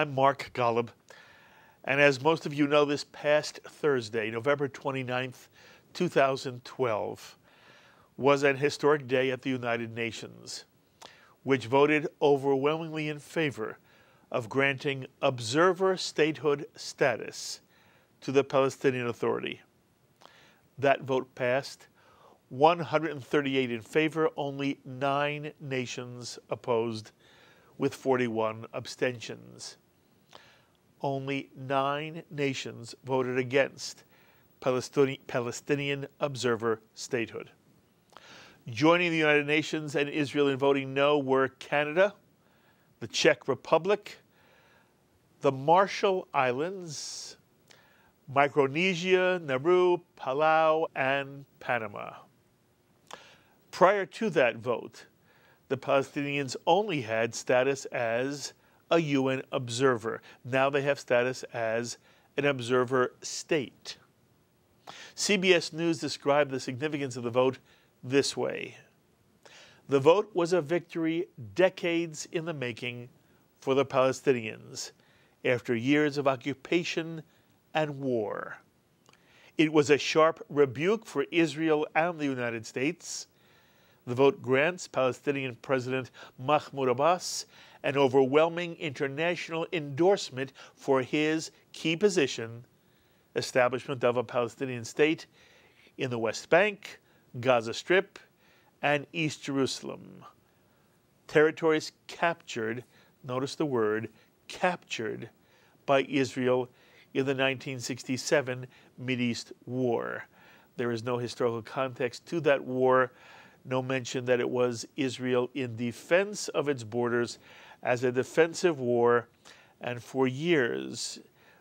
I'm Mark Golub, and as most of you know, this past Thursday, November 29th, 2012, was an historic day at the United Nations, which voted overwhelmingly in favor of granting observer statehood status to the Palestinian Authority. That vote passed, 138 in favor, only 9 nations opposed, with 41 abstentions. Only 9 nations voted against Palestinian observer statehood. Joining the United Nations and Israel in voting no were Canada, the Czech Republic, the Marshall Islands, Micronesia, Nauru, Palau, and Panama. Prior to that vote, the Palestinians only had status as a UN observer. Now they have status as an observer state. CBS News described the significance of the vote this way. The vote was a victory decades in the making for the Palestinians after years of occupation and war. It was a sharp rebuke for Israel and the United States. The vote grants Palestinian President Mahmoud Abbas an overwhelming international endorsement for his key position, establishment of a Palestinian state in the West Bank, Gaza Strip, and East Jerusalem. Territories captured, notice the word, captured by Israel in the 1967 Mideast War. There is no historical context to that war, no mention that it was Israel in defense of its borders as a defensive war, and for years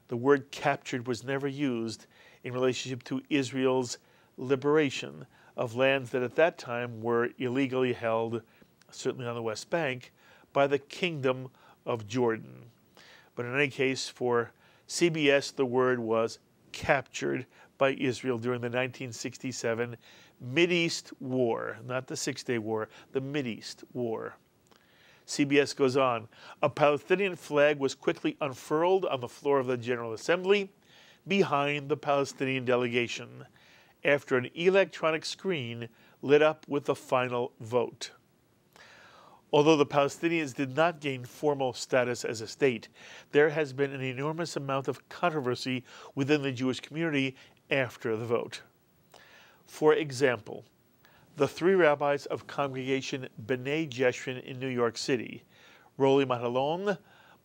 the word captured was never used in relationship to Israel's liberation of lands that at that time were illegally held, certainly on the West Bank, by the Kingdom of Jordan. But in any case, for CBS, the word was captured by Israel during the 1967 Mideast War, not the Six-Day War, the Mideast War. CBS goes on, a Palestinian flag was quickly unfurled on the floor of the General Assembly behind the Palestinian delegation after an electronic screen lit up with the final vote. Although the Palestinians did not gain formal status as a state, there has been an enormous amount of controversy within the Jewish community after the vote. For example, the 3 rabbis of Congregation B'nai Jeshurun in New York City, Rolly Matalon,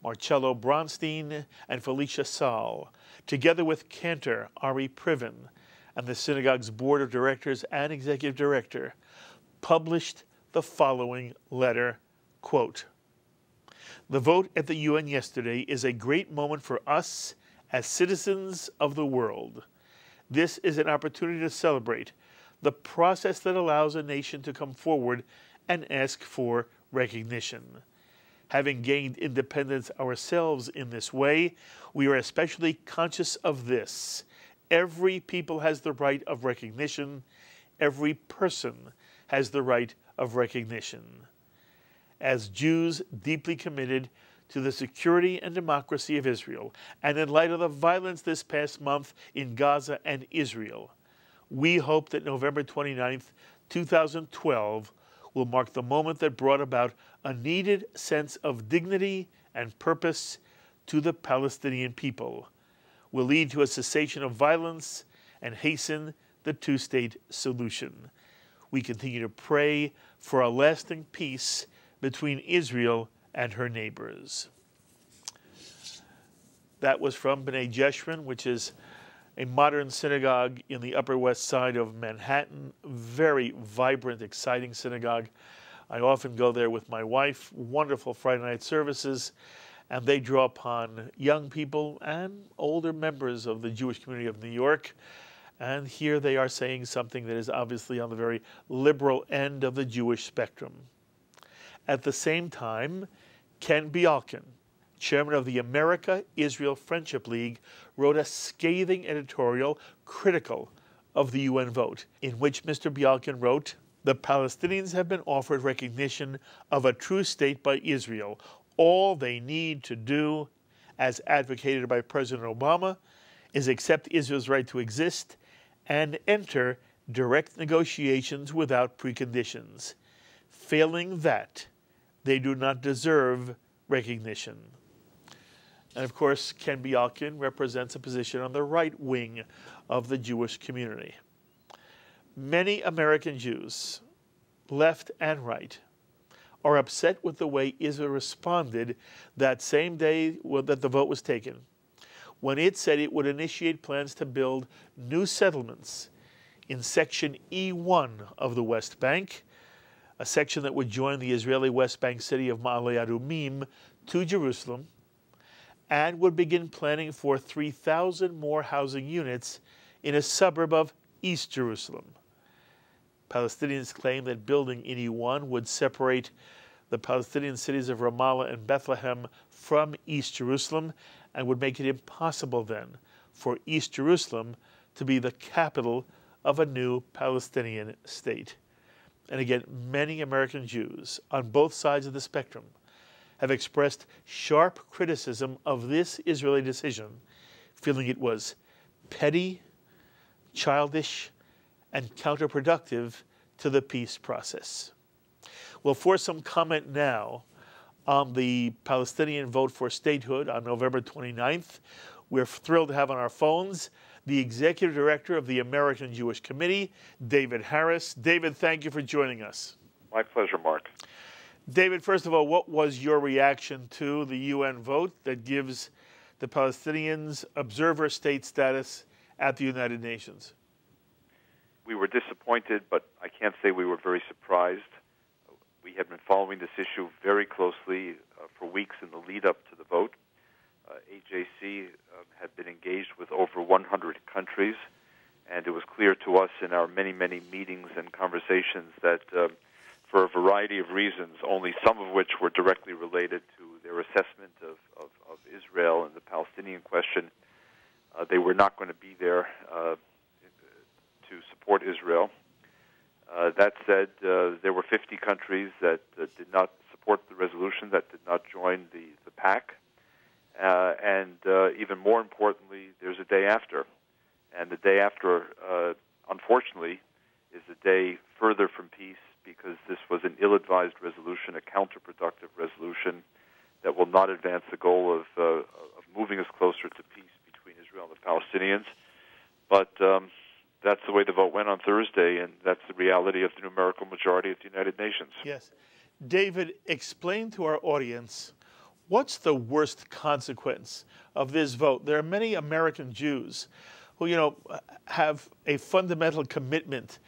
Marcello Bronstein, and Felicia Saul, together with Cantor Ari Priven, and the synagogue's board of directors and executive director, published the following letter, quote, "The vote at the UN yesterday is a great moment for us as citizens of the world. This is an opportunity to celebrate the process that allows a nation to come forward and ask for recognition. Having gained independence ourselves in this way, we are especially conscious of this. Every people has the right of recognition. Every person has the right of recognition. As Jews deeply committed to the security and democracy of Israel, and in light of the violence this past month in Gaza and Israel, we hope that November 29th, 2012 will mark the moment that brought about a needed sense of dignity and purpose to the Palestinian people, will lead to a cessation of violence and hasten the 2-state solution. We continue to pray for a lasting peace between Israel and her neighbors." That was from B'nai Jeshurun, which is a modern synagogue in the Upper West Side of Manhattan. Very vibrant, exciting synagogue. I often go there with my wife. Wonderful Friday night services. And they draw upon young people and older members of the Jewish community of New York. And here they are saying something that is obviously on the very liberal end of the Jewish spectrum. At the same time, Ken Bialkin, chairman of the America-Israel Friendship League, wrote a scathing editorial critical of the UN vote, in which Mr. Bialkin wrote, "The Palestinians have been offered recognition of a true state by Israel. All they need to do as advocated by President Obama, is accept Israel's right to exist and enter direct negotiations without preconditions. Failing that, they do not deserve recognition. And of course, Ken Bialkin represents a position on the right wing of the Jewish community. Many American Jews, left and right, are upset with the way Israel responded that same day that the vote was taken, when it said it would initiate plans to build new settlements in Section E1 of the West Bank, a section that would join the Israeli West Bank city of Ma'ale Adumim to Jerusalem, and would begin planning for 3,000 more housing units in a suburb of East Jerusalem. Palestinians claim that building in E1 would separate the Palestinian cities of Ramallah and Bethlehem from East Jerusalem and would make it impossible then for East Jerusalem to be the capital of a new Palestinian state. And again, many American Jews on both sides of the spectrum have expressed sharp criticism of this Israeli decision, feeling it was petty, childish, and counterproductive to the peace process. Well, for some comment now on the Palestinian vote for statehood on November 29th, we're thrilled to have on our phones the Executive Director of the American Jewish Committee, David Harris. David, thank you for joining us. My pleasure, Mark. David, first of all, what was your reaction to the UN vote that gives the Palestinians observer state status at the United Nations? We were disappointed, but I can't say we were very surprised. We had been following this issue very closely for weeks in the lead-up to the vote. AJC had been engaged with over 100 countries, and it was clear to us in our many, many meetings and conversations that for a variety of reasons, only some of which were directly related to their assessment of Israel and the Palestinian question, they were not going to be there to support Israel. That said, there were 50 countries that did not support the resolution, that did not join the pact. And even more importantly, there's a day after. And the day after, unfortunately, is a day further from peace, because this was an ill-advised resolution, a counterproductive resolution that will not advance the goal of moving us closer to peace between Israel and the Palestinians. But that's the way the vote went on Thursday, and that's the reality of the numerical majority of the United Nations. Yes. David, explain to our audience, what's the worst consequence of this vote? There are many American Jews who, have a fundamental commitment,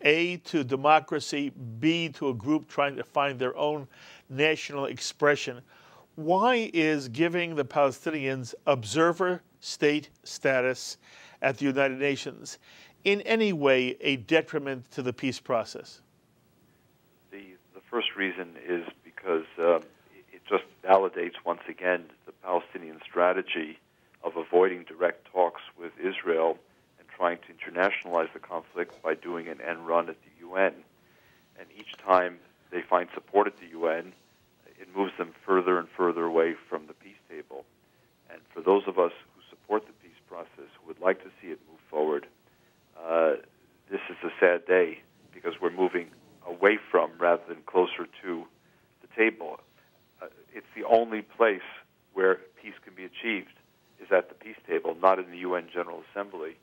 A, to democracy, B, to a group trying to find their own national expression. Why is giving the Palestinians observer state status at the United Nations in any way a detriment to the peace process? The first reason is because it just validates once again the Palestinian strategy of avoiding direct talks with Israel and trying to internationalize the conflict by doing an end run at the UN. And each time they find support at the UN, it moves them further and further away from the peace table. And for those of us who support the peace process, who would like to see it move forward, this is a sad day, because we're moving away from rather than closer to the table. It's the only place where peace can be achieved is at the peace table, not in the UN General Assembly.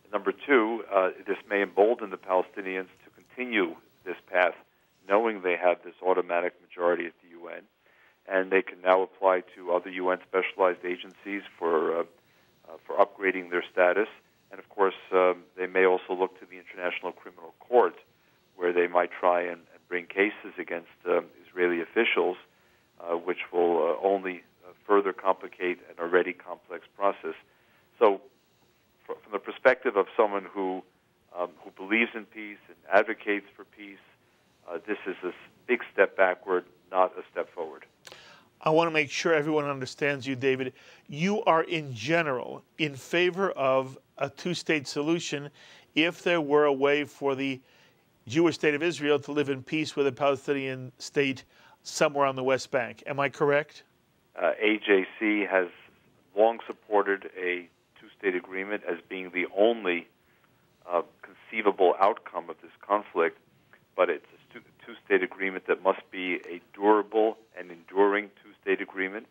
And number two, this may embolden the Palestinians to continue this path, knowing they have this automatic majority at the UN, and they can now apply to other UN specialized agencies for upgrading their status. And of course, they may also look to the International Criminal Court, where they might try and bring cases against Israeli officials, which will only further complicate an already complex process. So, from the perspective of someone who believes in peace and advocates for peace, this is a big step backward, not a step forward. I want to make sure everyone understands you, David. You are, in general, in favor of a two-state solution if there were a way for the Jewish state of Israel to live in peace with a Palestinian state somewhere on the West Bank. Am I correct? AJC has long supported a two-state agreement as being the only conceivable outcome of this conflict, but it's a two-state agreement that must be a durable and enduring two-state agreement,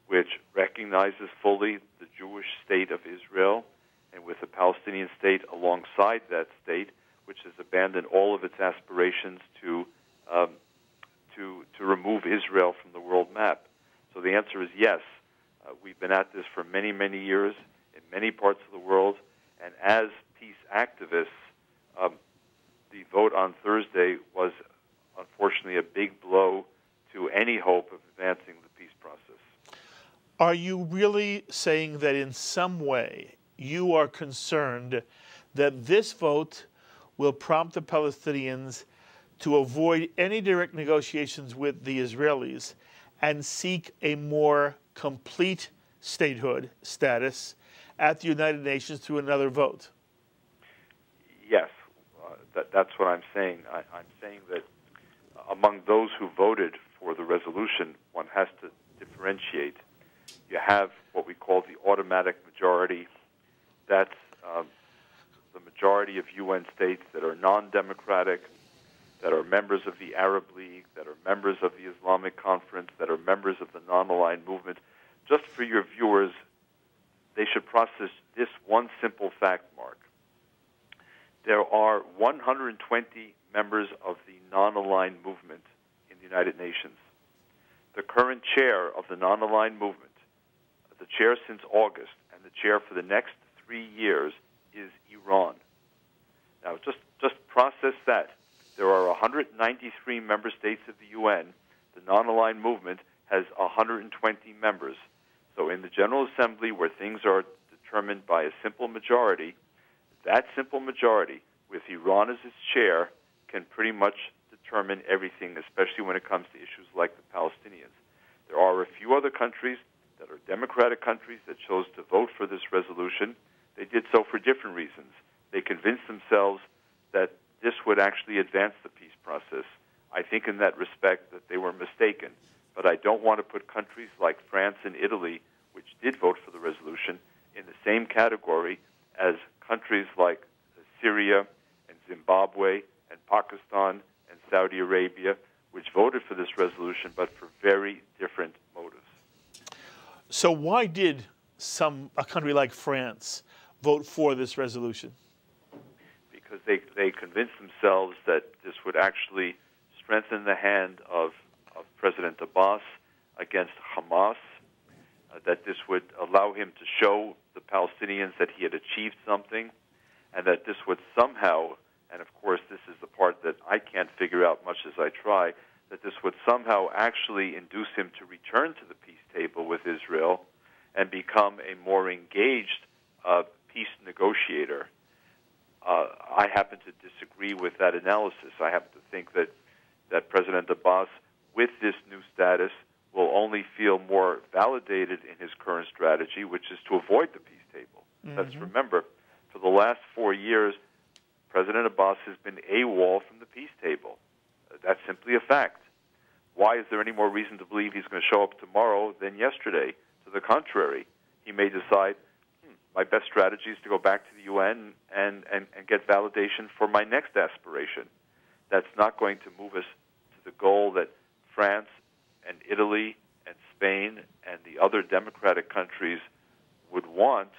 which recognizes fully the Jewish state of Israel, and with the Palestinian state alongside that state, which has abandoned all of its aspirations to remove Israel from the world map. So the answer is yes. We've been at this for many, many years in many parts of the world, and as peace activists, the vote on Thursday was unfortunately a big blow to any hope of advancing the peace process. Are you really saying that in some way you are concerned that this vote will prompt the Palestinians to avoid any direct negotiations with the Israelis and seek a more complete statehood status at the United Nations through another vote? Yes, that's what I'm saying. I'm saying that among those who voted for the resolution, one has to differentiate. You have what we call the automatic majority. That's the majority of UN states that are non-democratic, that are members of the Arab League, that are members of the Islamic Conference, that are members of the non-aligned movement. Just for your viewers, they should process this one simple fact, Mark. There are 120 members of the non-aligned movement in the United Nations. The current chair of the non-aligned movement, the chair since August, and the chair for the next 3 years is Iran. Now, just process that. There are 193 member states of the UN. The non-aligned movement has 120 members. So in the General Assembly, where things are determined by a simple majority, that simple majority, with Iran as its chair, can pretty much determine everything, especially when it comes to issues like the Palestinians. There are a few other countries that are democratic countries that chose to vote for this resolution. They did so for different reasons. They convinced themselves that this would actually advance the peace process. I think in that respect that they were mistaken. But I don't want to put countries like France and Italy, which did vote for the resolution, in the same category as countries like Syria and Zimbabwe and Pakistan and Saudi Arabia, which voted for this resolution, but for very different motives. So why did a country like France vote for this resolution? Because they convinced themselves that this would actually strengthen the hand of President Abbas against Hamas, that this would allow him to show the Palestinians that he had achieved something, and that this would somehow, and of course this is the part that I can't figure out much as I try, that this would somehow actually induce him to return to the peace table with Israel and become a more engaged peace negotiator. I happen to disagree with that analysis. I happen to think that President Abbas, with this new status, will only feel more validated in his current strategy, which is to avoid the peace table. Mm-hmm. Let's remember, for the last 4 years, President Abbas has been AWOL from the peace table. That's simply a fact. Why is there any more reason to believe he's going to show up tomorrow than yesterday? To the contrary, he may decide, my best strategy is to go back to the UN and get validation for my next aspiration. That's not going to move us to the goal that France and Italy and Spain and the other democratic countries would want.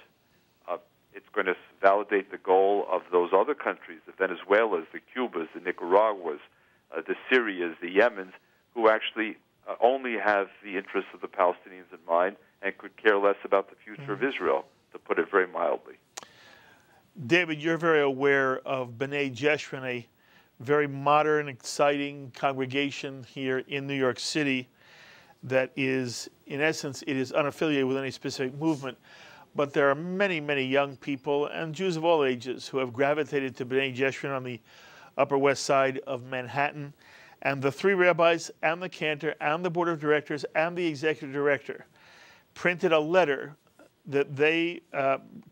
It's going to validate the goal of those other countries, the Venezuelas, the Cubas, the Nicaraguas, the Syrias, the Yemens, who actually only have the interests of the Palestinians in mind and could care less about the future of Israel, to put it very mildly. David, you're very aware of B'nai Eshman, a very modern, exciting congregation here in New York City that is, in essence, it is unaffiliated with any specific movement. But there are many, many young people and Jews of all ages who have gravitated to B'nai Eshman on the Upper West Side of Manhattan. And the three rabbis and the cantor and the board of directors and the executive director printed a letter that they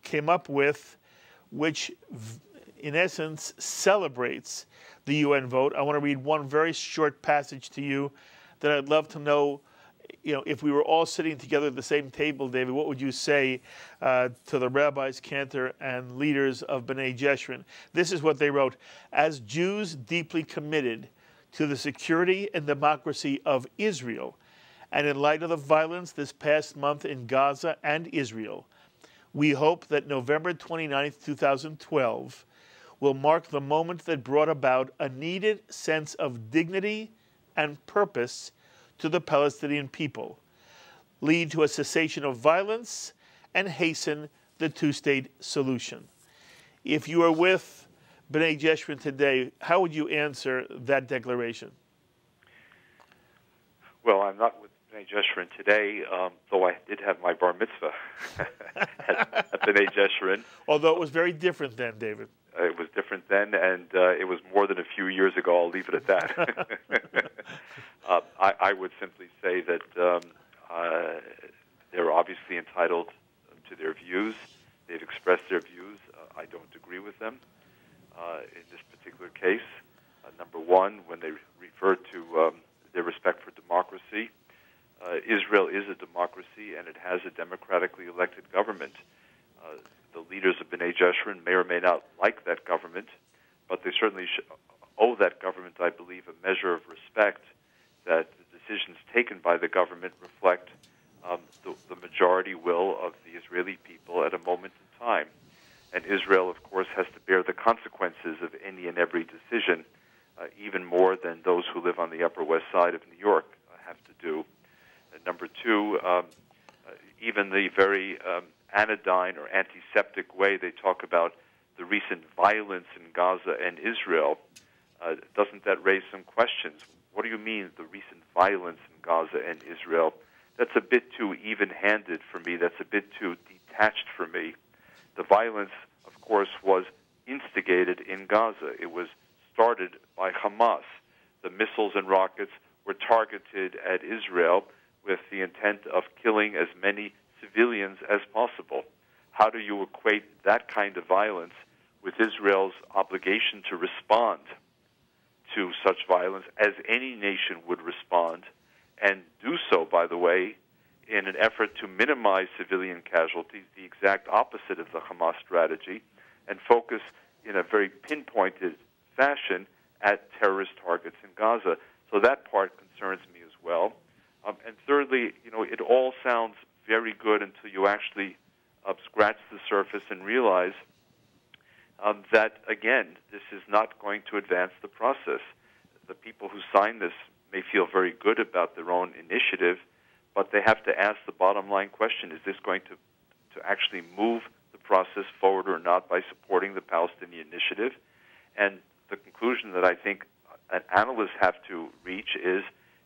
came up with, which in essence celebrates the UN vote. I want to read one very short passage to you that I'd love to know if we were all sitting together at the same table, David, what would you say to the rabbis, Cantor, and leaders of B'nai Jeshurun? This is what they wrote. As Jews deeply committed to the security and democracy of Israel, and in light of the violence this past month in Gaza and Israel, we hope that November 29th, 2012 will mark the moment that brought about a needed sense of dignity and purpose to the Palestinian people, lead to a cessation of violence, and hasten the two-state solution. If you are with B'nai Jeshurun today, how would you answer that declaration? Well, I'm not with B'nai Jeshurun today, though I did have my bar mitzvah at B'nai Jeshurun. Although it was very different then, David. It was different then, and it was more than a few years ago. I'll leave it at that. I would simply say that they're obviously entitled to their views. They've expressed their views. I don't agree with them in this particular case. Number one, when they refer to their respect for democracy, Israel is a democracy, and it has a democratically elected government. The leaders of B'nai Jeshurun may or may not like that government, but they certainly owe that government, I believe, a measure of respect that the decisions taken by the government reflect the majority will of the Israeli people at a moment in time. And Israel, of course, has to bear the consequences of any and every decision, even more than those who live on the Upper West Side of New York have to do. And number two, even the very anodyne or antiseptic way they talk about the recent violence in Gaza and Israel, doesn't that raise some questions? What do you mean, the recent violence in Gaza and Israel? That's a bit too even-handed for me. That's a bit too detached for me. The violence, of course, was instigated in Gaza. It was started by Hamas. The missiles and rockets were targeted at Israel with the intent of killing as many civilians as possible. How do you equate that kind of violence with Israel's obligation to respond to such violence as any nation would respond, and do so, by the way, in an effort to minimize civilian casualties, the exact opposite of the Hamas strategy, and focus in a very pinpointed fashion at terrorist targets in Gaza? So that part concerns me as well. And thirdly, it all sounds very good until you actually scratch the surface and realize that, again, this is not going to advance the process. The people who sign this may feel very good about their own initiative, but they have to ask the bottom line question: is this going to actually move the process forward or not by supporting the Palestinian initiative? And the conclusion that I think analysts have to reach is,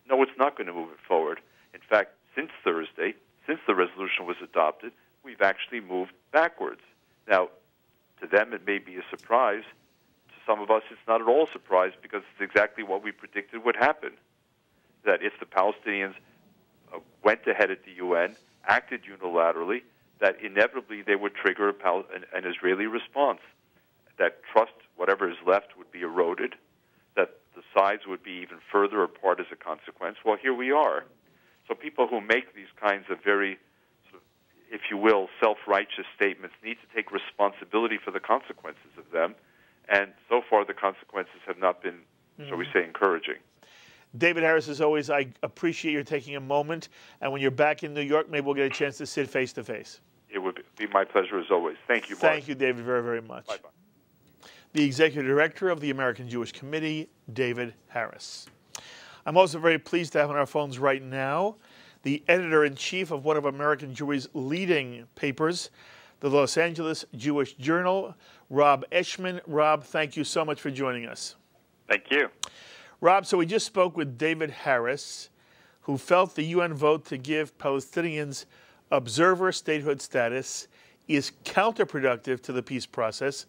no, it's not going to move it forward. In fact, since Thursday, since the resolution was adopted, we've actually moved backwards. Now, to them, it may be a surprise. To some of us, it's not at all a surprise, because it's exactly what we predicted would happen. That if the Palestinians went ahead at the UN, acted unilaterally, that inevitably they would trigger an Israeli response. That trust, whatever is left, would be eroded, that the sides would be even further apart as a consequence. Well, here we are. So people who make these kinds of very, if you will, self-righteous statements need to take responsibility for the consequences of them. And so far, the consequences have not been, shall we say, encouraging. David Harris, as always, I appreciate your taking a moment. And when you're back in New York, maybe we'll get a chance to sit face-to-face. It would be my pleasure, as always. Thank you, Mark. Thank you, David, very, very much. Bye-bye. The Executive Director of the American Jewish Committee, David Harris. I'm also very pleased to have on our phones right now the editor-in-chief of one of American Jewry's leading papers, the Los Angeles Jewish Journal, Rob Eshman. Rob, thank you so much for joining us. Thank you. Rob, so we just spoke with David Harris, who felt the UN vote to give Palestinians observer statehood status is counterproductive to the peace process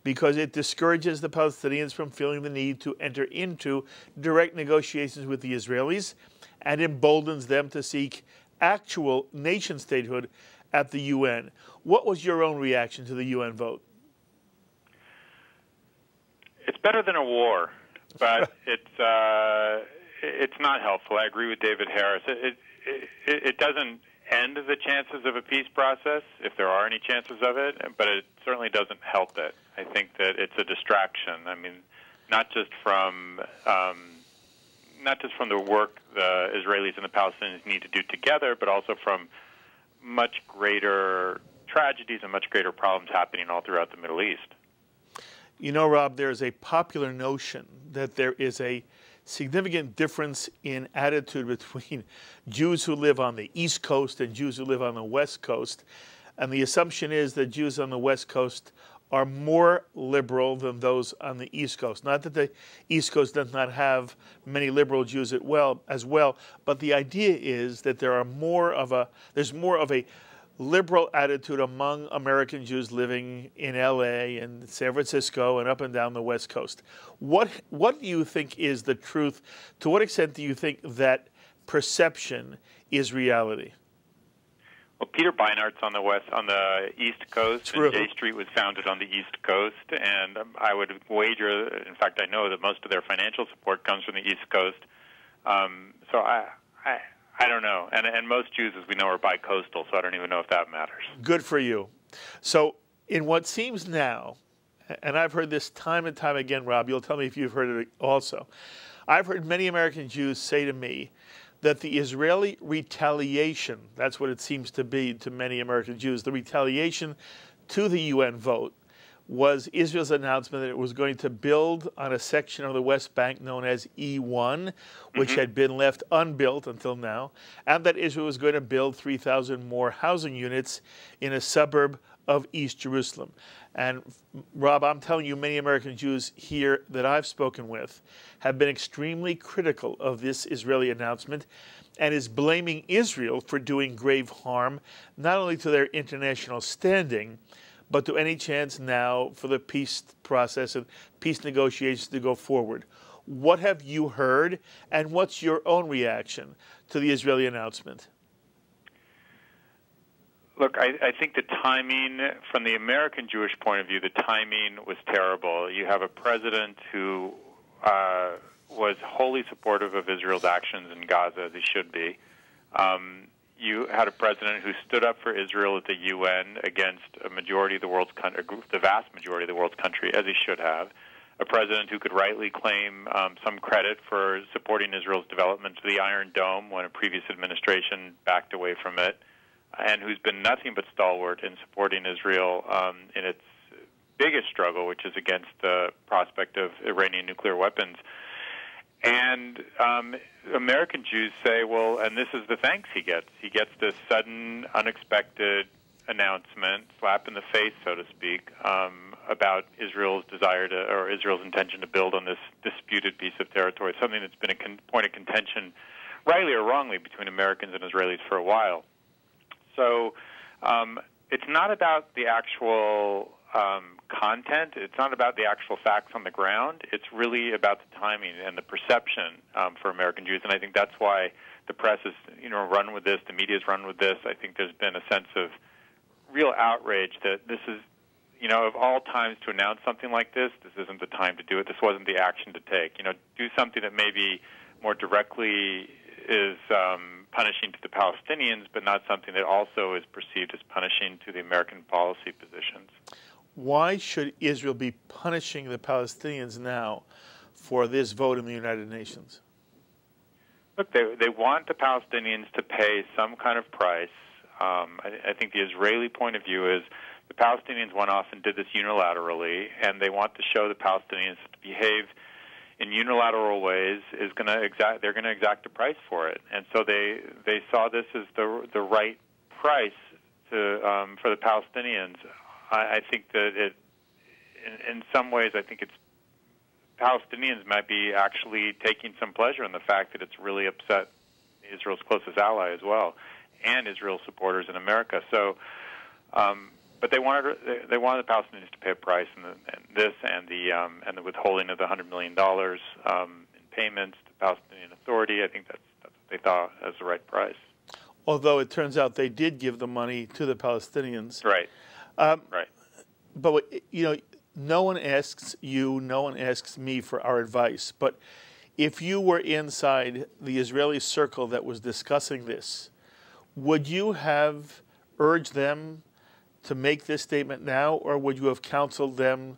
because it discourages the Palestinians from feeling the need to enter into direct negotiations with the Israelis and emboldens them to seek actual nation statehood at the UN. What was your own reaction to the UN vote? It's better than a war, but it's not helpful. I agree with David Harris. it doesn't end the chances of a peace process, if there are any chances of it, but it certainly doesn't help it. I think that it's a distraction. I mean, not just from the work the Israelis and the Palestinians need to do together, but also from much greater tragedies and much greater problems happening all throughout the Middle East. You know, Rob, there's a popular notion that there is a significant difference in attitude between Jews who live on the East Coast and Jews who live on the West Coast. And the assumption is that Jews on the West Coast are more liberal than those on the East Coast. Not that the East Coast does not have many liberal Jews as well, but the idea is that there's more of a liberal attitude among American Jews living in LA and San Francisco and up and down the West Coast. What do you think is the truth? To what extent do you think that perception is reality? Well, Peter Beinart's on the East Coast, True. And J Street was founded on the East Coast, and I would wager, in fact, I know that most of their financial support comes from the East Coast. So I don't know. And most Jews, as we know, are bi-coastal, so I don't even know if that matters. Good for you. So in what seems now, and I've heard this time and time again, Rob, you'll tell me if you've heard it also, I've heard many American Jews say to me that the Israeli retaliation, that's what it seems to be to many American Jews, the retaliation to the UN vote was Israel's announcement that it was going to build on a section of the West Bank known as E1, which had been left unbuilt until now, and that Israel was going to build 3,000 more housing units in a suburb of East Jerusalem. And Rob, I'm telling you, many American Jews here that I've spoken with have been extremely critical of this Israeli announcement and is blaming Israel for doing grave harm, not only to their international standing, but to any chance now for the peace process and peace negotiations to go forward. What have you heard, and what's your own reaction to the Israeli announcement? Look, I think the timing, from the American Jewish point of view, the timing was terrible. You have a president who was wholly supportive of Israel's actions in Gaza, as he should be. You had a president who stood up for Israel at the UN against a majority of the world's country, the vast majority of the world's country, as he should have. A president who could rightly claim some credit for supporting Israel's development to the Iron Dome when a previous administration backed away from it, and who's been nothing but stalwart in supporting Israel in its biggest struggle, which is against the prospect of Iranian nuclear weapons. And American Jews say, well, and this is the thanks he gets. He gets this sudden, unexpected announcement, slap in the face, so to speak, about Israel's desire to, or Israel's intention to build on this disputed piece of territory, something that's been a point of contention, rightly or wrongly, between Americans and Israelis for a while. So it's not about the actual content. It's not about the actual facts on the ground. It's really about the timing and the perception for American Jews, and I think that's why the press is, run with this. The media's run with this. I think there's been a sense of real outrage that this is, of all times to announce something like this, this isn't the time to do it. This wasn't the action to take. Do something that maybe more directly is punishing to the Palestinians, but not something that also is perceived as punishing to the American policy positions. Why should Israel be punishing the Palestinians now for this vote in the United Nations? Look, they want the Palestinians to pay some kind of price. I think the Israeli point of view is the Palestinians went off and did this unilaterally, and they want to show the Palestinians to behave in unilateral ways they're going to exact a price for it, and so they saw this as the right price to for the Palestinians. I think that in some ways, I think Palestinians might be actually taking some pleasure in the fact that it's really upset Israel's closest ally as well, and Israel supporters in America. So, but they wanted the Palestinians to pay a price, and the withholding of the $100 million in payments to the Palestinian Authority. I think that's what they thought as the right price. Although it turns out they did give the money to the Palestinians. Right. Right. But no one asks you, no one asks me for our advice. But if you were inside the Israeli circle that was discussing this, would you have urged them to make this statement now, or would you have counseled them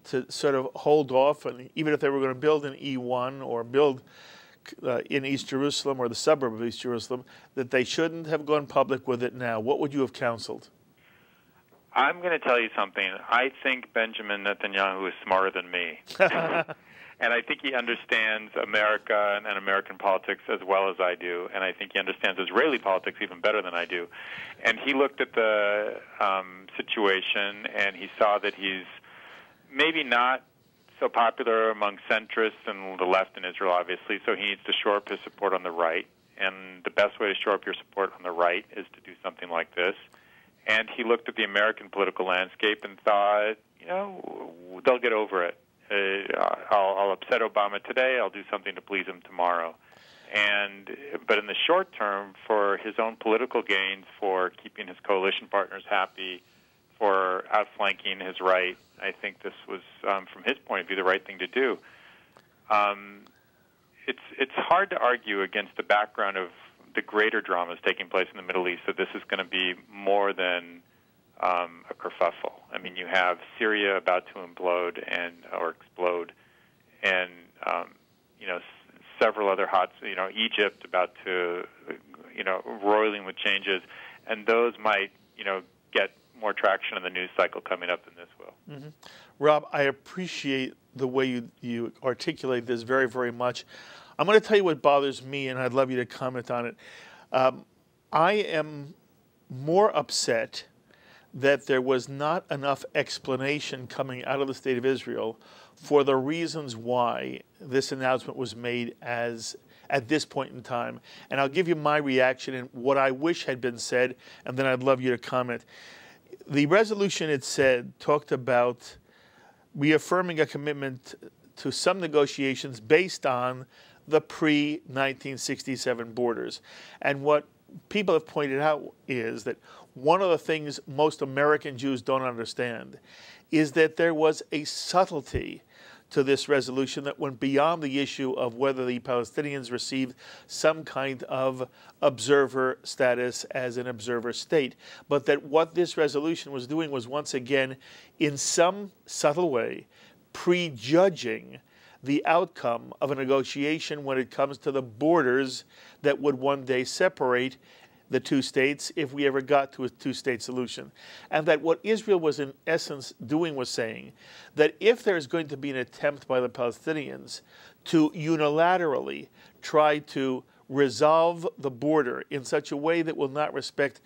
to sort of hold off, and even if they were going to build in E1 or build in East Jerusalem or the suburb of East Jerusalem, that they shouldn't have gone public with it now? What would you have counseled? I'm going to tell you something. I think Benjamin Netanyahu is smarter than me. And I think he understands America and American politics as well as I do. And I think he understands Israeli politics even better than I do. And he looked at the situation, and he saw that he's maybe not so popular among centrists and the left in Israel, obviously, so he needs to shore up his support on the right. And the best way to shore up your support on the right is to do something like this. And he looked at the American political landscape and thought, you know, they'll get over it. I'll upset Obama today. I'll do something to please him tomorrow. But in the short term, for his own political gains, for keeping his coalition partners happy, for outflanking his right, I think this was, from his point of view, the right thing to do. It's hard to argue against the background of the greater dramas taking place in the Middle East that this is going to be more than a kerfuffle. I mean, you have Syria about to implode or explode, and several other Egypt about to roiling with changes, and those might get more traction in the news cycle coming up than this will. Mm-hmm. Rob, I appreciate the way you articulate this very, very much. I'm going to tell you what bothers me, and I'd love you to comment on it. I am more upset that there was not enough explanation coming out of the State of Israel for the reasons why this announcement was made at this point in time. And I'll give you my reaction and what I wish had been said, and then I'd love you to comment. The resolution, it said, talked about reaffirming a commitment to some negotiations based on the pre-1967 borders. And what people have pointed out is that one of the things most American Jews don't understand is that there was a subtlety to this resolution that went beyond the issue of whether the Palestinians received some kind of observer status as an observer state, but that what this resolution was doing was once again, in some subtle way, prejudging the outcome of a negotiation when it comes to the borders that would one day separate the two states if we ever got to a two-state solution. And that what Israel was in essence doing was saying that if there's going to be an attempt by the Palestinians to unilaterally try to resolve the border in such a way that will not respect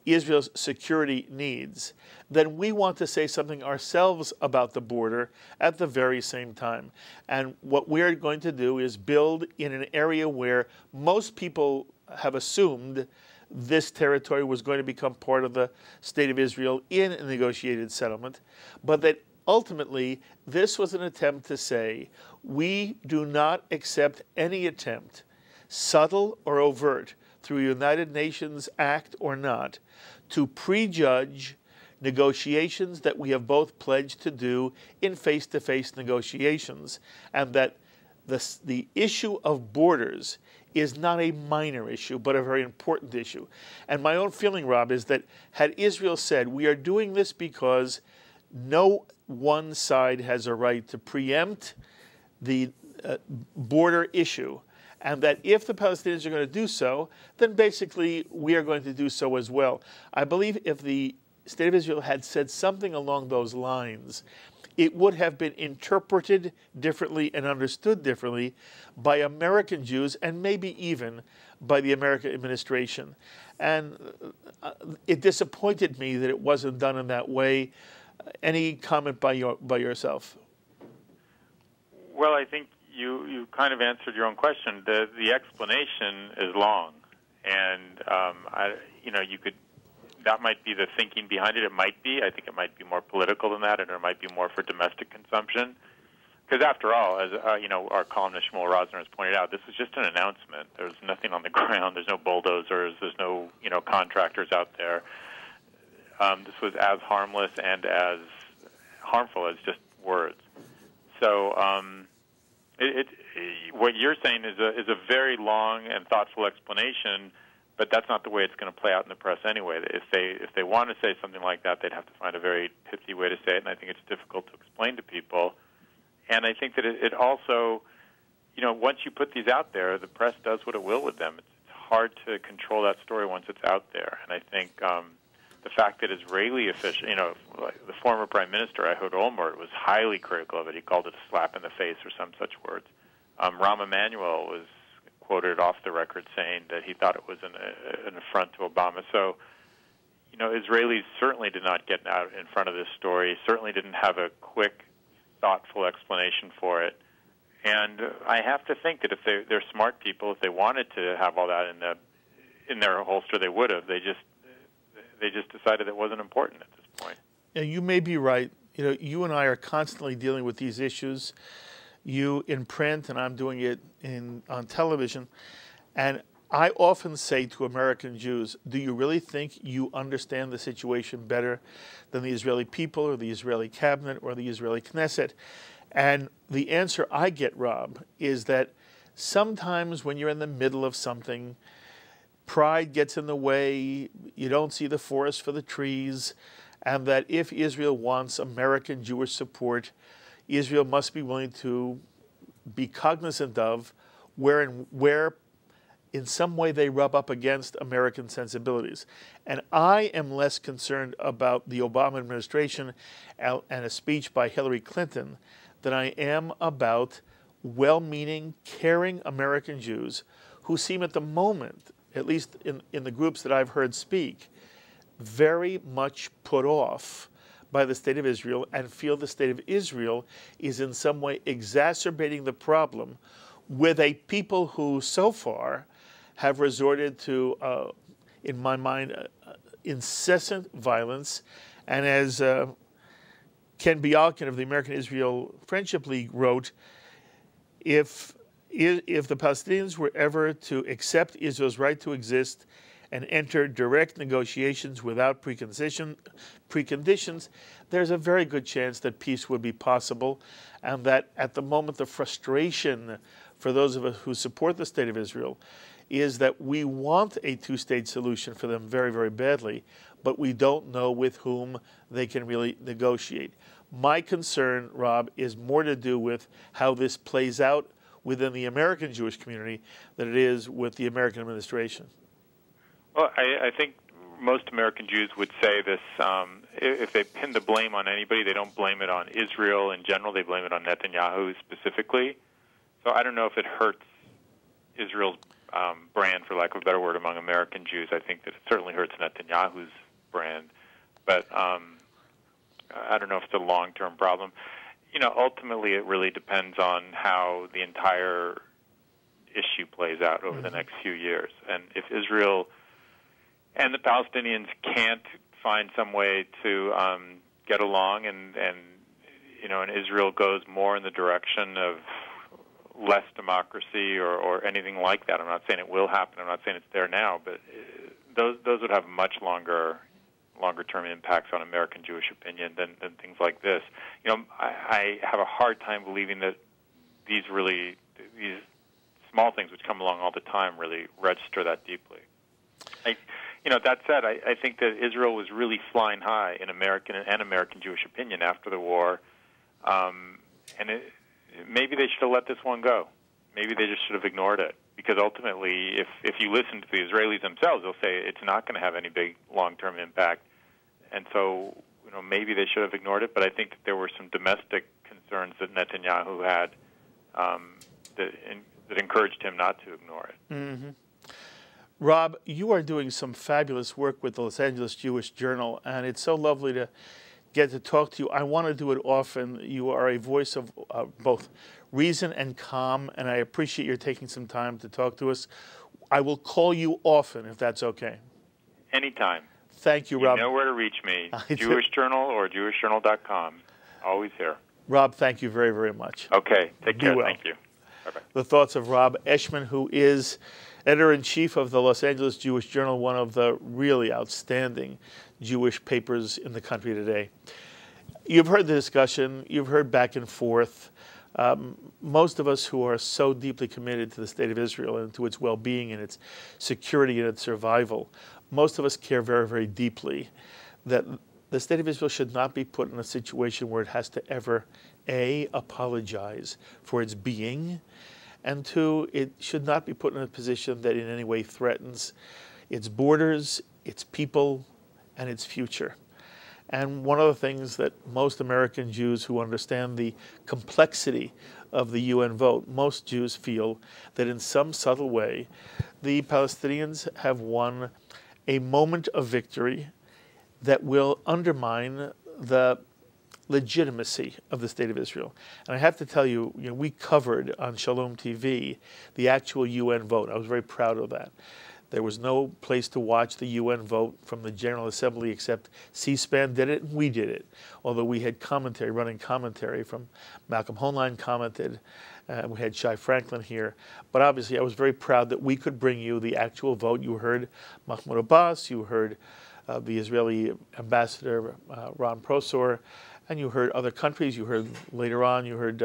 Israel's security needs, then we want to say something ourselves about the border at the very same time. And what we're going to do is build in an area where most people have assumed this territory was going to become part of the State of Israel in a negotiated settlement, but that ultimately this was an attempt to say we do not accept any attempt, subtle or overt, through a United Nations act or not, to prejudge negotiations that we have both pledged to do in face-to-face negotiations, and that the issue of borders is not a minor issue, but a very important issue. And my own feeling, Rob, is that had Israel said, we are doing this because no one side has a right to preempt the border issue, and that if the Palestinians are going to do so, then basically we are going to do so as well. I believe if the State of Israel had said something along those lines, it would have been interpreted differently and understood differently by American Jews and maybe even by the American administration. And it disappointed me that it wasn't done in that way. Any comment by yourself? Well, I think you kind of answered your own question. The explanation is long, and you could. That might be the thinking behind it. It might be. I think it might be more political than that, and it might be more for domestic consumption. Because after all, as our columnist Shmuel Rosner has pointed out, this was just an announcement. There's nothing on the ground. There's no bulldozers. There's no contractors out there. This was as harmless and as harmful as just words. So what you're saying is a very long and thoughtful explanation, but that's not the way it's going to play out in the press anyway. If they want to say something like that, they'd have to find a very pithy way to say it, and I think it's difficult to explain to people. And I think that it also, once you put these out there, the press does what it will with them. It's hard to control that story once it's out there. And I think the fact that Israeli officials, the former Prime Minister, Ehud Olmert, was highly critical of it. He called it a slap in the face or some such words. Rahm Emanuel was quoted off the record saying that he thought it was an affront to Obama. So, Israelis certainly did not get out in front of this story, certainly didn't have a quick, thoughtful explanation for it. And I have to think that if they're smart people, if they wanted to have all that in their holster, they would have. They just decided it wasn't important at this point. Yeah, you may be right. You and I are constantly dealing with these issues. You in print, and I'm doing it on television. And I often say to American Jews, do you really think you understand the situation better than the Israeli people or the Israeli cabinet or the Israeli Knesset? And the answer I get, Rob, is that sometimes when you're in the middle of something, pride gets in the way, you don't see the forest for the trees, and that if Israel wants American Jewish support, Israel must be willing to be cognizant of where in some way they rub up against American sensibilities. And I am less concerned about the Obama administration and a speech by Hillary Clinton than I am about well-meaning, caring American Jews who seem at the moment, at least in the groups that I've heard speak, very much put off by the state of Israel and feel the state of Israel is in some way exacerbating the problem with a people who so far have resorted to, in my mind, incessant violence. And as Ken Bialkin of the American Israel Friendship League wrote, if the Palestinians were ever to accept Israel's right to exist and enter direct negotiations without preconditions, there's a very good chance that peace would be possible, and that at the moment the frustration for those of us who support the state of Israel is that we want a two-state solution for them very, very badly, but we don't know with whom they can really negotiate. My concern, Rob, is more to do with how this plays out within the American Jewish community than it is with the American administration. Well, I think most American Jews would say this. If they pin the blame on anybody, they don't blame it on Israel in general. They blame it on Netanyahu specifically. So I don't know if it hurts Israel's brand, for lack of a better word, among American Jews. I think that it certainly hurts Netanyahu's brand. But I don't know if it's a long-term problem. Ultimately it really depends on how the entire issue plays out over the next few years. And if Israel and the Palestinians can't find some way to get along, and Israel goes more in the direction of less democracy or anything like that. I'm not saying it will happen. I'm not saying it's there now, but those would have much longer-term impacts on American Jewish opinion than things like this. I have a hard time believing that these small things which come along all the time really register that deeply. That said, I think that Israel was really flying high in American Jewish opinion after the war, and maybe they should have let this one go. Maybe they just should have ignored it, because ultimately, if you listen to the Israelis themselves, they'll say it's not going to have any big long-term impact, and so maybe they should have ignored it. But I think that there were some domestic concerns that Netanyahu had that encouraged him not to ignore it. Mm-hmm. Rob, you are doing some fabulous work with the Los Angeles Jewish Journal, and it's so lovely to get to talk to you. I want to do it often. You are a voice of both reason and calm, and I appreciate your taking some time to talk to us. I will call you often, if that's okay. Anytime. Thank you, Rob. You know where to reach me, Jewish Journal or jewishjournal.com. Always here. Rob, thank you very, very much. Okay. Take care. Well. Thank you. Bye-bye. The thoughts of Rob Eshman, who is editor-in-chief of the Los Angeles Jewish Journal, one of the really outstanding Jewish papers in the country today. You've heard the discussion. You've heard back and forth. Most of us who are so deeply committed to the State of Israel and to its well-being and its security and its survival, most of us care very, very deeply that the State of Israel should not be put in a situation where it has to ever, A, apologize for its being, and two, it should not be put in a position that in any way threatens its borders, its people, and its future. And one of the things that most American Jews who understand the complexity of the UN vote, most Jews feel that in some subtle way, the Palestinians have won a moment of victory that will undermine the legitimacy of the State of Israel. And I have to tell you, we covered on Shalom TV the actual UN vote. I was very proud of that. There was no place to watch the UN vote from the General Assembly except C-SPAN did it and we did it. Although we had commentary, running commentary from Malcolm Hoenlein commented, we had Shai Franklin here. But obviously I was very proud that we could bring you the actual vote. You heard Mahmoud Abbas, you heard the Israeli ambassador Ron Prosor, and you heard other countries. You heard later on, you heard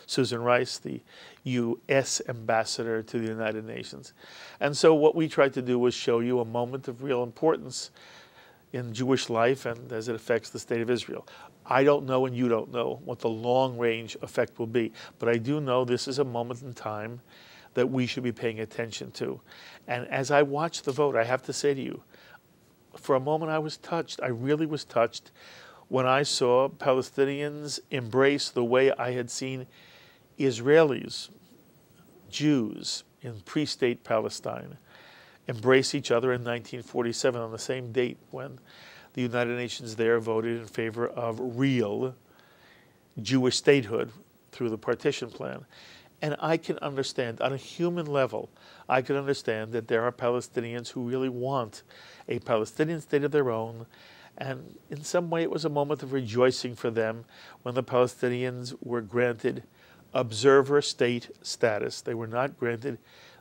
Susan Rice, the U.S. ambassador to the United Nations. And so what we tried to do was show you a moment of real importance in Jewish life and as it affects the State of Israel. I don't know and you don't know what the long-range effect will be, but I do know this is a moment in time that we should be paying attention to. And as I watched the vote, I have to say to you, for a moment I was touched. I really was touched when I saw Palestinians embrace the way I had seen Israelis, Jews in pre-state Palestine, embrace each other in 1947 on the same date when the United Nations there voted in favor of real Jewish statehood through the partition plan. And I can understand, on a human level, I can understand that there are Palestinians who really want a Palestinian state of their own. And in some way, it was a moment of rejoicing for them when the Palestinians were granted observer state status. They were not granted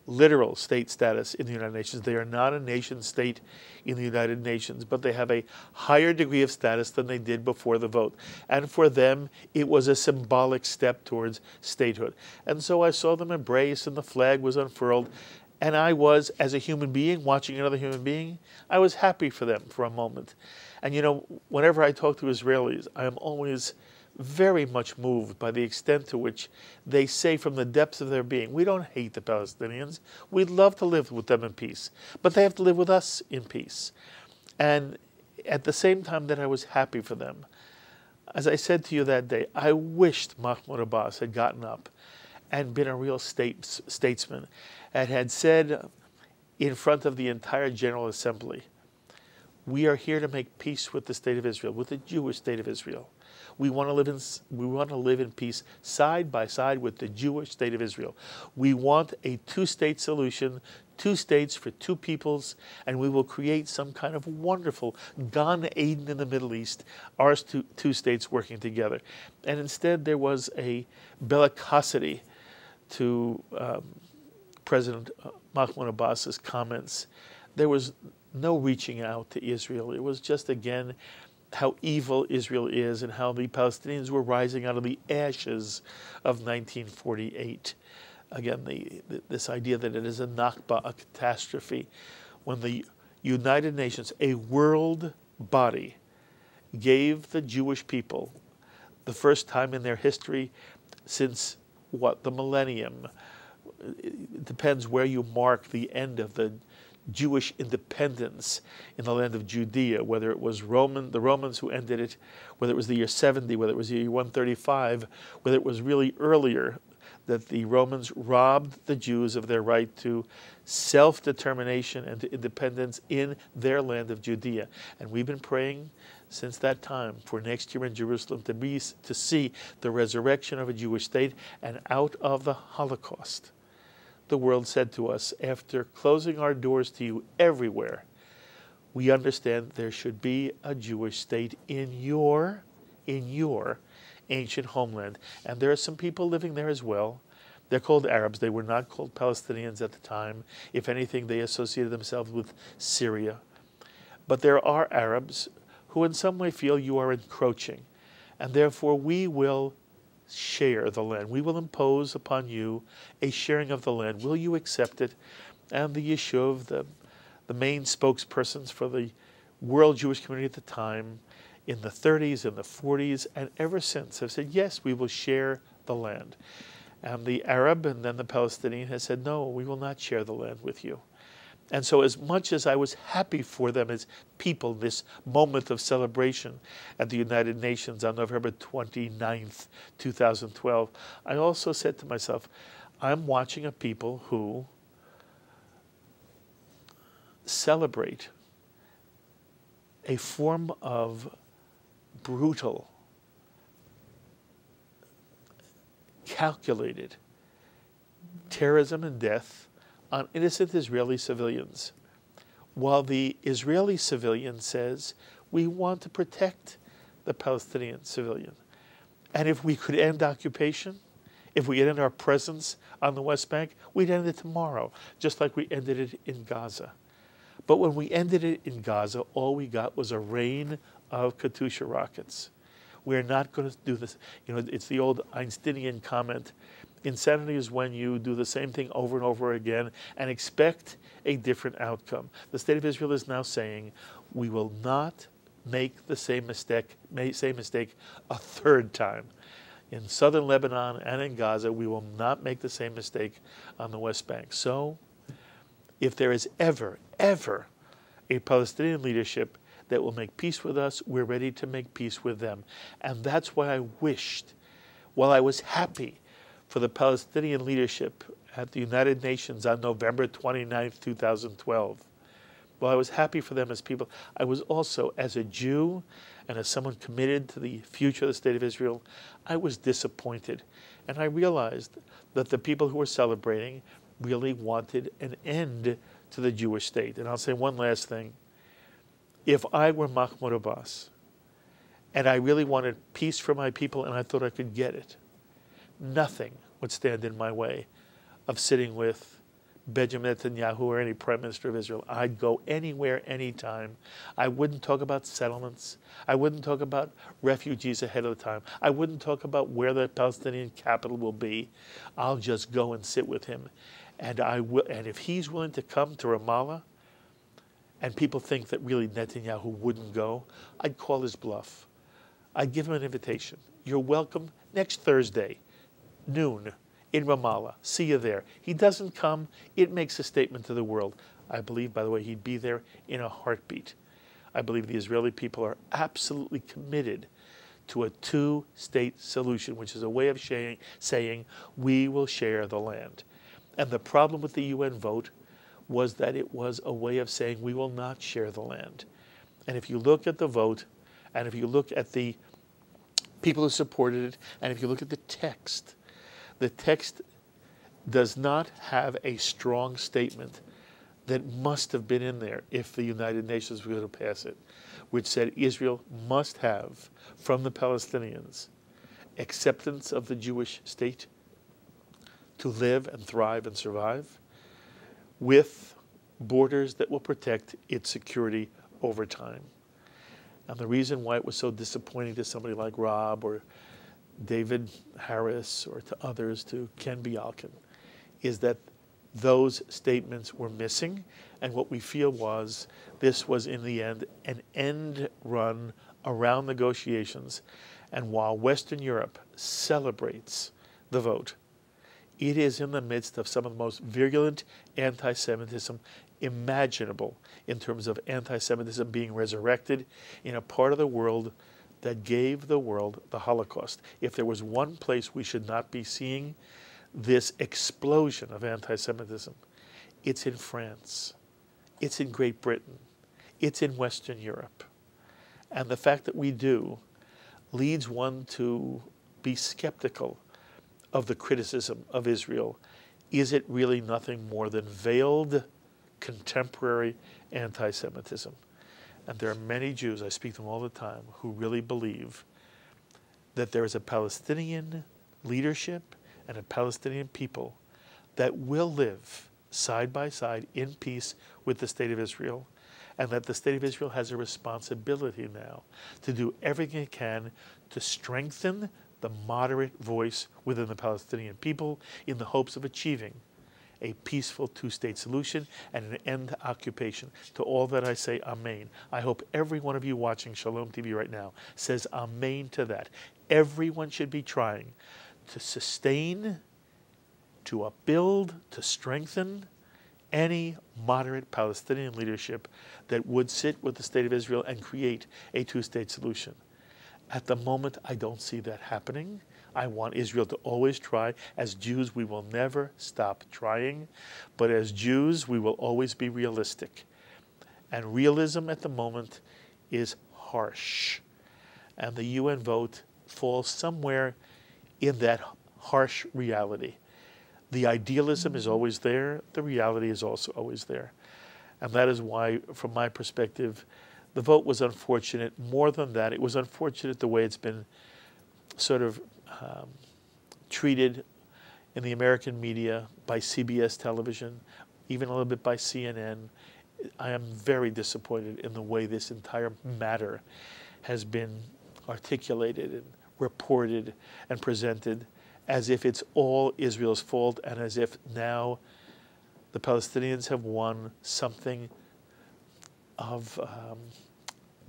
literal state status in the United Nations. They are not a nation state in the United Nations, but they have a higher degree of status than they did before the vote. And for them, it was a symbolic step towards statehood. And so I saw them embrace, and the flag was unfurled. And I was, as a human being, watching another human being, I was happy for them for a moment. And whenever I talk to Israelis, I am always very much moved by the extent to which they say from the depths of their being, we don't hate the Palestinians. We'd love to live with them in peace, but they have to live with us in peace. And at the same time that I was happy for them, as I said to you that day, I wished Mahmoud Abbas had gotten up and been a real statesman and had said in front of the entire General Assembly, we are here to make peace with the State of Israel, with the Jewish State of Israel. We want to live in peace side by side with the Jewish State of Israel. We want a two-state solution, 2 states for 2 peoples, and we will create some kind of wonderful Gan Eden in the Middle East, our two states working together. And instead there was a bellicosity to President Mahmoud Abbas's comments. There was no reaching out to Israel. It was just, again, how evil Israel is and how the Palestinians were rising out of the ashes of 1948. Again, this idea that it is a Nakba, a catastrophe, when the United Nations, a world body, gave the Jewish people, the first time in their history since, the millennium. It depends where you mark the end of the Jewish independence in the land of Judea, whether it was the Romans who ended it, whether it was the year 70, whether it was the year 135, whether it was really earlier that the Romans robbed the Jews of their right to self-determination and to independence in their land of Judea. And we've been praying since that time for next year in Jerusalem to see the resurrection of a Jewish state. And out of the Holocaust, the world said to us, after closing our doors to you everywhere, we understand there should be a Jewish state in your ancient homeland. And there are some people living there as well. They're called Arabs. They were not called Palestinians at the time. If anything, they associated themselves with Syria. But there are Arabs who in some way feel you are encroaching. And therefore we will share the land. We will impose upon you a sharing of the land. Will you accept it? And the Yishuv, the main spokespersons for the world Jewish community at the time, in the 30s and the 40s, and ever since have said, yes, we will share the land. And the Arab and then the Palestinian has said, no, we will not share the land with you. And so as much as I was happy for them as people, this moment of celebration at the United Nations on November 29th, 2012, I also said to myself, I'm watching a people who celebrate a form of brutal, calculated terrorism and death on innocent Israeli civilians, while the Israeli civilian says, we want to protect the Palestinian civilian. And if we could end occupation, if we end our presence on the West Bank, we'd end it tomorrow, just like we ended it in Gaza. But when we ended it in Gaza, all we got was a rain of Katyusha rockets. We're not going to do this. You know, it's the old Einsteinian comment. Insanity is when you do the same thing over and over again and expect a different outcome. The State of Israel is now saying, we will not make the same mistake a third time. In southern Lebanon and in Gaza, we will not make the same mistake on the West Bank. So, if there is ever a Palestinian leadership that will make peace with us, we're ready to make peace with them. And that's why I wished, while I was happy for the Palestinian leadership at the United Nations on November 29th, 2012, while I was happy for them as people, I was also, as a Jew and as someone committed to the future of the State of Israel, I was disappointed. And I realized that the people who were celebrating really wanted an end to the Jewish state. And I'll say one last thing. If I were Mahmoud Abbas, and I really wanted peace for my people, and I thought I could get it, nothing would stand in my way of sitting with Benjamin Netanyahu or any Prime Minister of Israel. I'd go anywhere, anytime. I wouldn't talk about settlements. I wouldn't talk about refugees ahead of time. I wouldn't talk about where the Palestinian capital will be. I'll just go and sit with him. And if he's willing to come to Ramallah, and people think that really Netanyahu wouldn't go, I'd call his bluff. I'd give him an invitation. You're welcome next Thursday, noon, in Ramallah. See you there. He doesn't come, it makes a statement to the world. I believe, by the way, he'd be there in a heartbeat. I believe the Israeli people are absolutely committed to a two-state solution, which is a way of saying we will share the land. And the problem with the UN vote was that it was a way of saying we will not share the land. And if you look at the vote, and if you look at the people who supported it, and if you look at the text does not have a strong statement that must have been in there if the United Nations were going to pass it, which said Israel must have, from the Palestinians, acceptance of the Jewish state to live and thrive and survive, with borders that will protect its security over time. And the reason why it was so disappointing to somebody like Rob or David Harris or to others, to Ken Bialkin, is that those statements were missing, and what we feel was this was in the end an end run around negotiations. And while Western Europe celebrates the vote, it is in the midst of some of the most virulent anti-Semitism imaginable, in terms of anti-Semitism being resurrected in a part of the world that gave the world the Holocaust. If there was one place we should not be seeing this explosion of anti-Semitism, it's in France, it's in Great Britain, it's in Western Europe. And the fact that we do leads one to be skeptical of the criticism of Israel. Is it really nothing more than veiled contemporary anti-Semitism? And there are many Jews, I speak to them all the time, who really believe that there is a Palestinian leadership and a Palestinian people that will live side by side in peace with the State of Israel, and that the State of Israel has a responsibility now to do everything it can to strengthen the moderate voice within the Palestinian people in the hopes of achieving a peaceful two-state solution and an end to occupation. To all that I say, Amen. I hope every one of you watching Shalom TV right now says Amen to that. Everyone should be trying to sustain, to upbuild, to strengthen any moderate Palestinian leadership that would sit with the State of Israel and create a two-state solution. At the moment, I don't see that happening. I want Israel to always try. As Jews, we will never stop trying. But as Jews, we will always be realistic. And realism at the moment is harsh. And the UN vote falls somewhere in that harsh reality. The idealism is always there. The reality is also always there. And that is why, from my perspective, the vote was unfortunate. More than that, it was unfortunate the way it's been sort of treated in the American media, by CBS television, even a little bit by CNN. I am very disappointed in the way this entire matter has been articulated and reported and presented as if it's all Israel's fault and as if now the Palestinians have won something of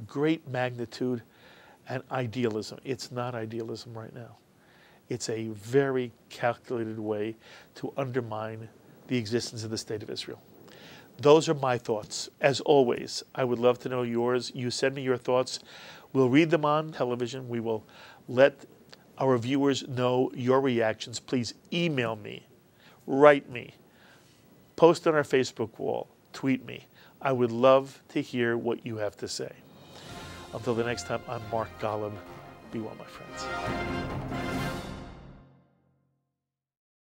great magnitude and idealism. It's not idealism right now. It's a very calculated way to undermine the existence of the State of Israel. Those are my thoughts. As always, I would love to know yours. You send me your thoughts. We'll read them on television. We will let our viewers know your reactions. Please email me, write me, post on our Facebook wall, tweet me. I would love to hear what you have to say. Until the next time, I'm Mark Golub. Be well, my friends.